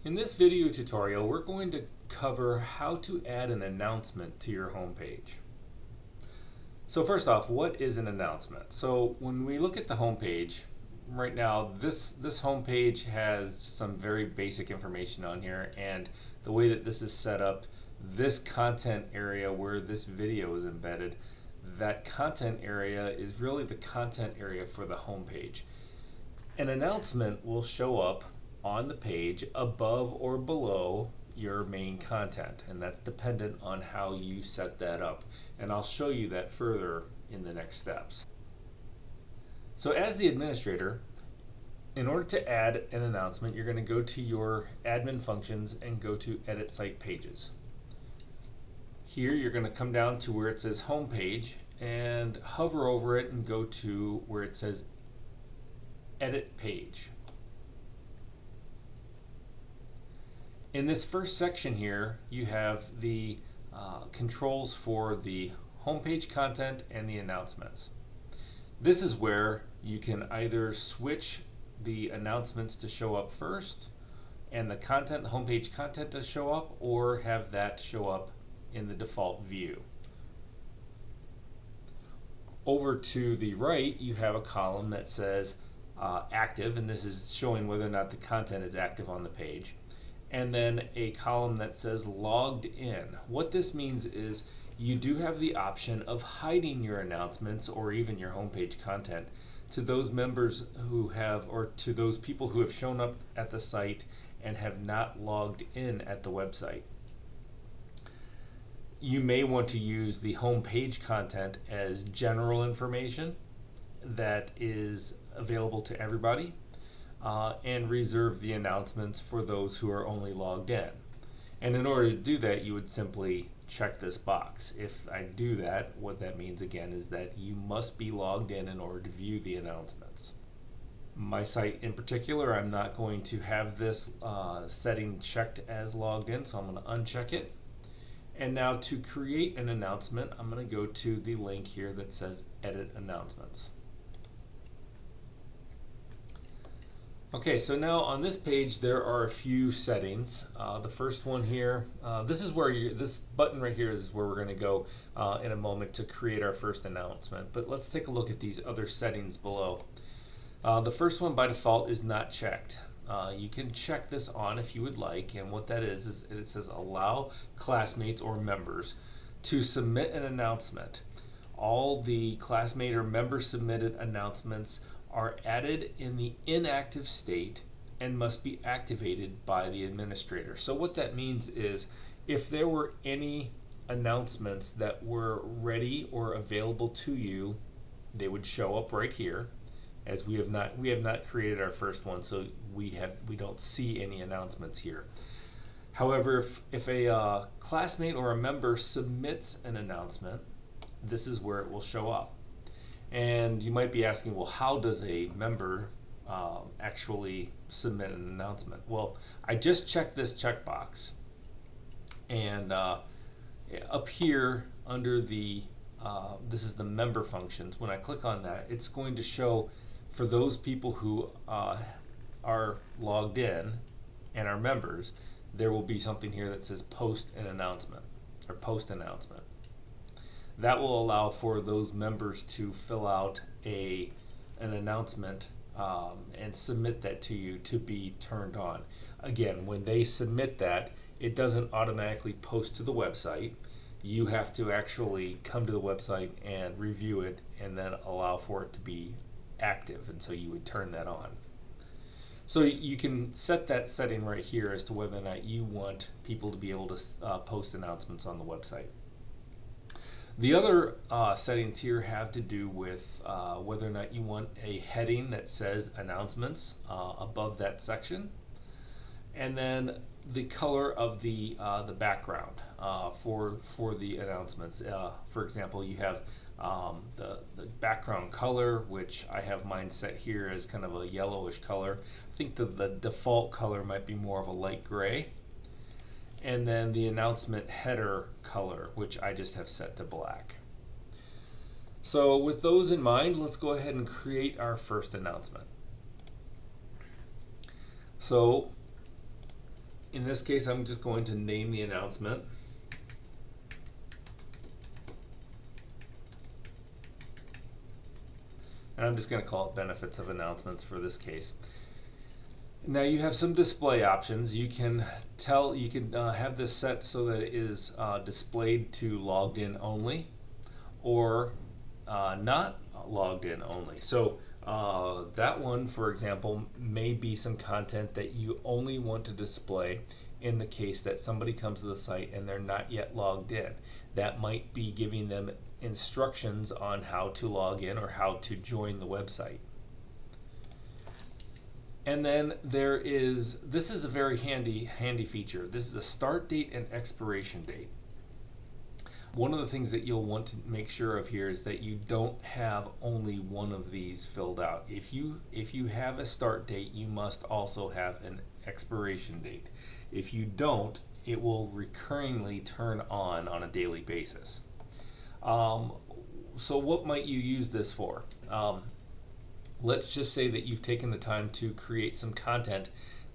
In this video tutorial, we're going to cover how to add an announcement to your homepage. So first off, what is an announcement? So when we look at the homepage, right now this homepage has some very basic information on here, and the way that this is set up, this content area where this video is embedded, that content area is really the content area for the homepage. An announcement will show up on the page above or below your main content, and that's dependent on how you set that up, and I'll show you that further in the next steps. So as the administrator, in order to add an announcement, you're going to go to your admin functions and go to edit site pages. Here you're going to come down to where it says home page and hover over it and go to where it says edit page. In this first section here, you have the controls for the homepage content and the announcements. This is where you can either switch the announcements to show up first and the content, the homepage content to show up, or have that show up in the default view. Over to the right, you have a column that says active, and this is showing whether or not the content is active on the page. And then a column that says logged in. What this means is you do have the option of hiding your announcements or even your homepage content to those members who have, or to those people who have shown up at the site and have not logged in at the website. You may want to use the homepage content as general information that is available to everybody. And reserve the announcements for those who are only logged in. And in order to do that, you would simply check this box. If I do that, what that means again is that you must be logged in order to view the announcements. My site in particular, I'm not going to have this setting checked as logged in, so I'm going to uncheck it. And now to create an announcement, I'm going to go to the link here that says edit announcements. Okay, so now on this page there are a few settings. The first one here, this is where this button right here is where we're going to go in a moment to create our first announcement. But let's take a look at these other settings below. The first one by default is not checked. You can check this on if you would like, and what that is it says allow classmates or members to submit an announcement. All the classmate or member submitted announcements are added in the inactive state and must be activated by the administrator. So what that means is if there were any announcements that were ready or available to you, they would show up right here. As we have not created our first one, so we don't see any announcements here. However, if a classmate or a member submits an announcement, this is where it will show up. And you might be asking, well, how does a member actually submit an announcement? Well, I just checked this checkbox, and up here under the this is the member functions. When I click on that, it's going to show for those people who are logged in and are members, there will be something here that says post an announcement or post announcement. That will allow for those members to fill out an announcement and submit that to you to be turned on. Again, when they submit that, it doesn't automatically post to the website. You have to actually come to the website and review it and then allow for it to be active, and so you would turn that on. So you can set that setting right here as to whether or not you want people to be able to post announcements on the website. The other settings here have to do with whether or not you want a heading that says announcements above that section, and then the color of the background for the announcements. For example, you have the background color, which I have mine set here as kind of a yellowish color. I think the default color might be more of a light gray. And then the announcement header color, which I just have set to black. So with those in mind, let's go ahead and create our first announcement. So In this case, I'm just going to name the announcement. And I'm just going to call it benefits of announcements for this case. Now you have some display options. You can have this set so that it is displayed to logged in only, or not logged in only. So that one, for example, may be some content that you only want to display in the case that somebody comes to the site and they're not yet logged in. That might be giving them instructions on how to log in or how to join the website. And then this is a very handy feature. This is a start date and expiration date. One of the things that you'll want to make sure of here is that you don't have only one of these filled out. If you have a start date, you must also have an expiration date. If you don't, it will recurringly turn on a daily basis. So what might you use this for? Let's just say that you've taken the time to create some content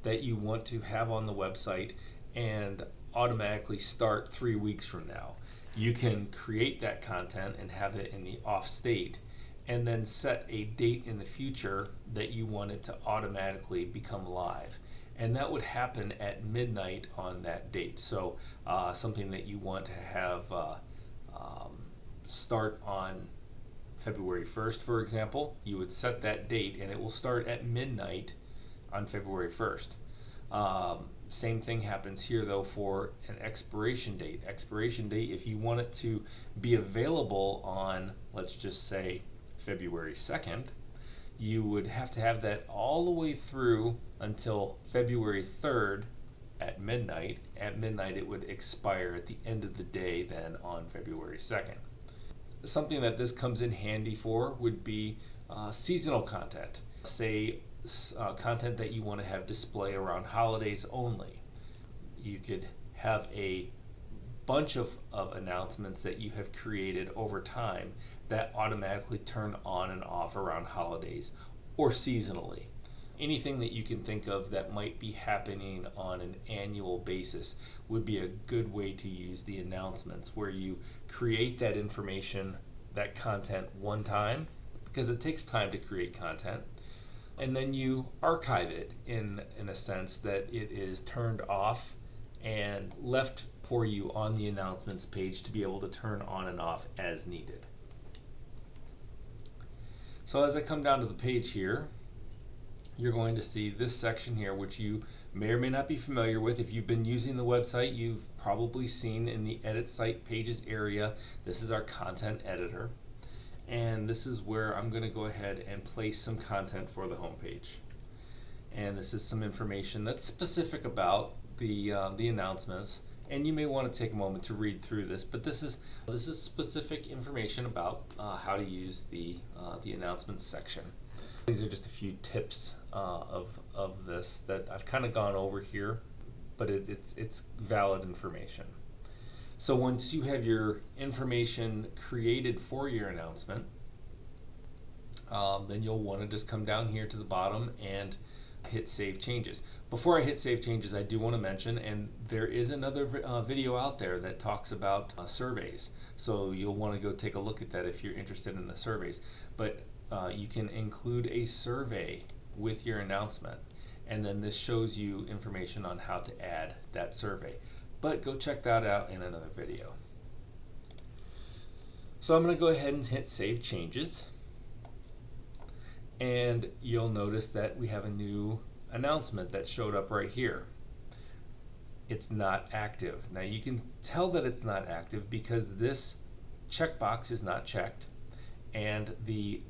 that you want to have on the website and automatically start 3 weeks from now. You can create that content and have it in the off state, and then set a date in the future that you want it to automatically become live. And that would happen at midnight on that date. So something that you want to have start on February 1st, for example, you would set that date and it will start at midnight on February 1st. Same thing happens here though for an expiration date. Expiration date, if you want it to be available on, let's just say, February 2nd, you would have to have that all the way through until February 3rd at midnight. At midnight it would expire at the end of the day then on February 2nd. Something that this comes in handy for would be seasonal content. Say content that you want to have display around holidays only. You could have a bunch of announcements that you have created over time that automatically turn on and off around holidays or seasonally. Anything that you can think of that might be happening on an annual basis would be a good way to use the announcements, where you create that information, that content one time, because it takes time to create content, and then you archive it in a sense that it is turned off and left for you on the announcements page to be able to turn on and off as needed. So as I come down to the page here, you're going to see this section here, which you may or may not be familiar with. If you've been using the website, you've probably seen in the Edit Site Pages area, this is our content editor. And this is where I'm going to go ahead and place some content for the home page. And this is some information that's specific about the announcements. And you may want to take a moment to read through this, but this is specific information about how to use the announcements section. These are just a few tips of this that I've kind of gone over here, but it's valid information. So once you have your information created for your announcement, then you'll want to just come down here to the bottom and hit Save Changes. Before I hit Save Changes, I do want to mention, and there is another video out there that talks about surveys. So you'll want to go take a look at that if you're interested in the surveys. But you can include a survey with your announcement, and then this shows you information on how to add that survey. But go check that out in another video. So I'm going to go ahead and hit Save Changes, and you'll notice that we have a new announcement that showed up right here. It's not active. Now you can tell that it's not active because this checkbox is not checked, and the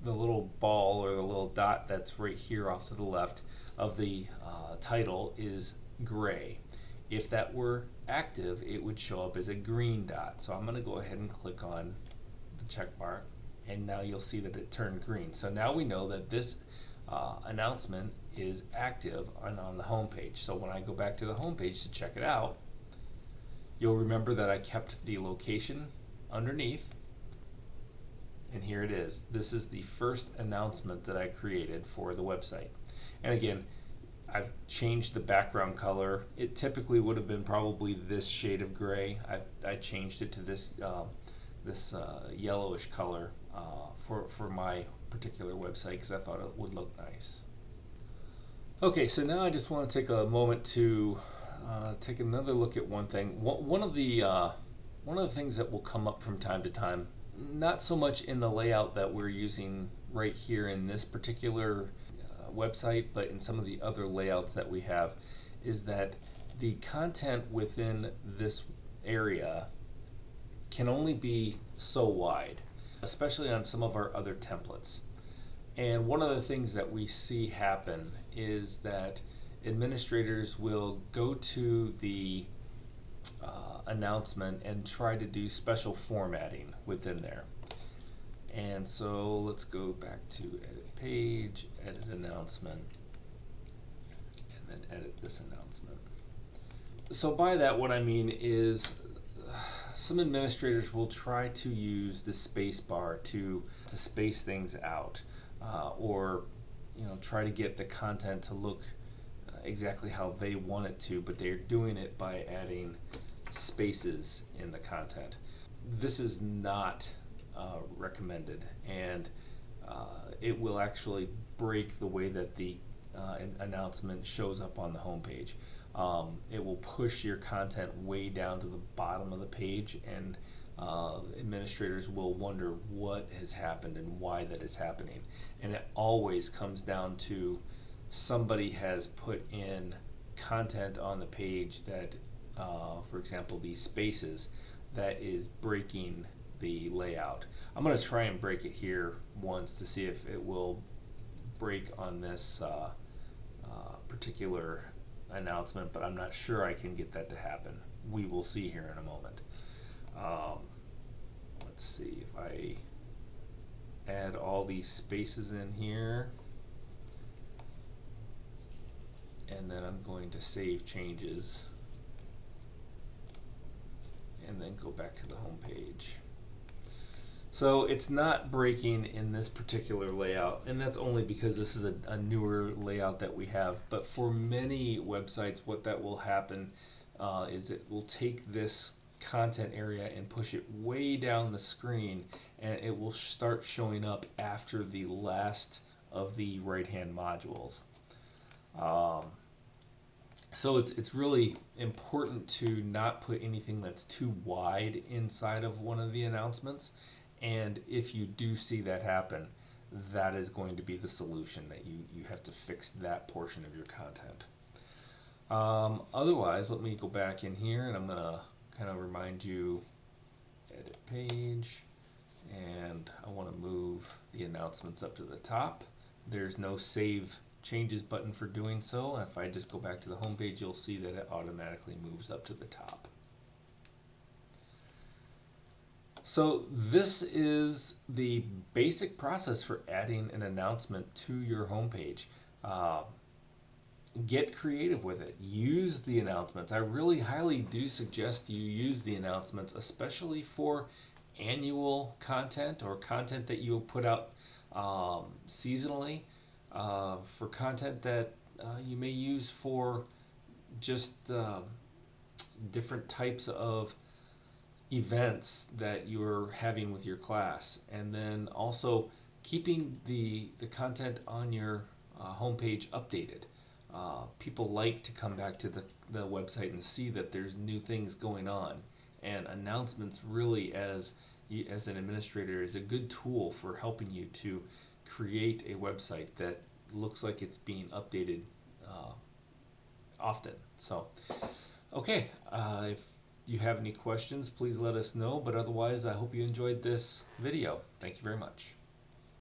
little ball or the little dot that's right here off to the left of the title is gray. If that were active, it would show up as a green dot. So I'm going to go ahead and click on the check mark, and now you'll see that it turned green. So now we know that this announcement is active on the home page. So when I go back to the home page to check it out, you'll remember that I kept the location underneath, and here it is. This is the first announcement that I created for the website. And again, I've changed the background color. It typically would have been probably this shade of gray. I changed it to this yellowish color for my particular website because I thought it would look nice. Okay, so now I just want to take a moment to take another look at one thing. One of the things that will come up from time to time, not so much in the layout that we're using right here in this particular website, but in some of the other layouts that we have, is that the content within this area can only be so wide, especially on some of our other templates. And one of the things that we see happen is that administrators will go to the announcement and try to do special formatting within there. And so let's go back to edit page, edit announcement, and then edit this announcement. So by that, what I mean is some administrators will try to use the space bar to space things out, or try to get the content to look exactly how they want it to, but they're doing it by adding spaces in the content. This is not recommended, and it will actually break the way that the announcement shows up on the home page. It will push your content way down to the bottom of the page, and administrators will wonder what has happened and why that is happening. And it always comes down to somebody has put in content on the page that, for example, these spaces, that is breaking the layout. I'm going to try and break it here once to see if it will break on this particular announcement, but I'm not sure I can get that to happen. We will see here in a moment. Let's see if I add all these spaces in here, and then I'm going to save changes and then go back to the home page. So it's not breaking in this particular layout, and that's only because this is a newer layout that we have. But for many websites, what that will happen is it will take this content area and push it way down the screen, and it will start showing up after the last of the right-hand modules. So it's really important to not put anything that's too wide inside of one of the announcements. And if you do see that happen, that is going to be the solution, that you have to fix that portion of your content. Otherwise, let me go back in here, and I'm going to kind of remind you, edit page, and I want to move the announcements up to the top. There's no save changes button for doing so, and if I just go back to the home page, you'll see that it automatically moves up to the top. So this is the basic process for adding an announcement to your homepage. Get creative with it. Use the announcements. I really highly do suggest you use the announcements, especially for annual content or content that you'll put out seasonally, for content that you may use for just different types of events that you're having with your class, and then also keeping the content on your homepage updated. People like to come back to the website and see that there's new things going on, and announcements really, as an administrator, is a good tool for helping you to create a website that looks like it's being updated often. So, okay, if you have any questions, please let us know, but otherwise I hope you enjoyed this video. Thank you very much.